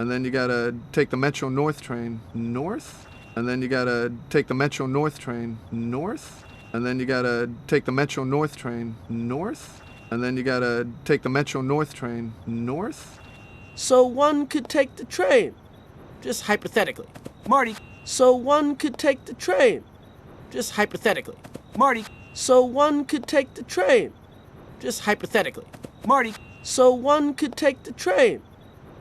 And then you gotta take the Metro North train north. And then you gotta take the Metro North train north. And then you gotta take the Metro North train north. And then you gotta take the Metro North train north. So one could take the train, just hypothetically. Marty. So one could take the train, just hypothetically. Marty. So one could take the train, just hypothetically. Marty. So one could take the train,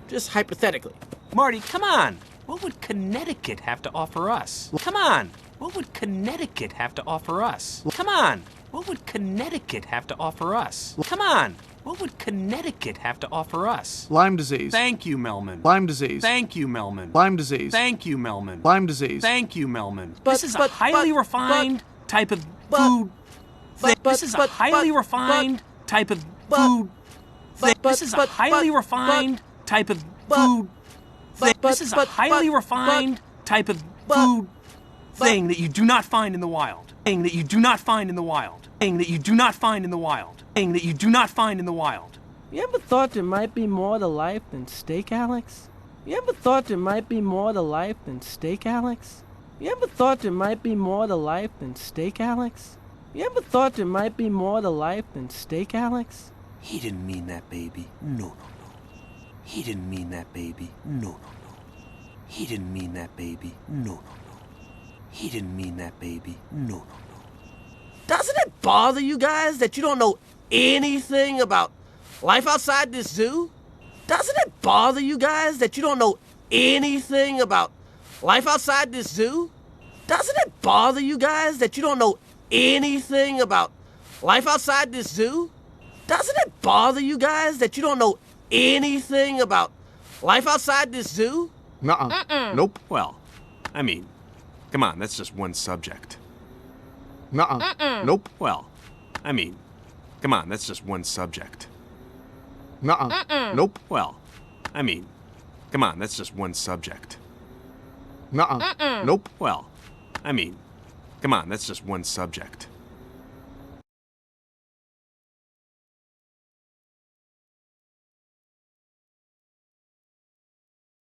just hypothetically. Marty, come on. What would Connecticut have to offer us? Come on. What would Connecticut have to offer us? Come on. What would Connecticut have to offer us? Come on. What would Connecticut have to offer us? Lyme disease. Thank you, Melman. Lyme disease. Thank you, Melman. Lyme disease. Thank you, Melman. Lyme disease. Thank you, Melman. But- This is a but- highly but- refined type of but- food thing. but- This is a but- highly but- refined type of but- food thing. but- This is a but- highly but- refined type of but- food thing. but- This is a but- highly but- refined type of but- food thing that you do not find in the wild. Thing that you do not find in the wild. Thing that you do not find in the wild. Thing that you do not find in the wild. You ever thought there might be more to life than steak, Alex? You ever thought there might be more to life than steak, Alex? You ever thought there might be more to life than steak, Alex? You ever thought there might be more to life than steak, Alex? He didn't mean that, baby. No, no, no. He didn't mean that, baby. No, no, no. He didn't mean that, baby. No, no, no. He didn't mean that, baby. No, no, no. Doesn't it bother you guys that you don't know anything about life outside this zoo? Doesn't it bother you guys that you don't know anything about life outside this zoo? Doesn't it bother you guys that you don't know anything about life outside this zoo? Doesn't it bother you guys that you don't know anything about life outside this zoo? Nuh-uh. Nope. Well, I mean, come on, that's just one subject. Nuh-uh. Nope. Well, I mean, come on, that's just one subject. Nuh-uh. Nope. Well, I mean, come on, that's just one subject. Nuh-uh. Nope. Well, I mean, come on, that's just one subject.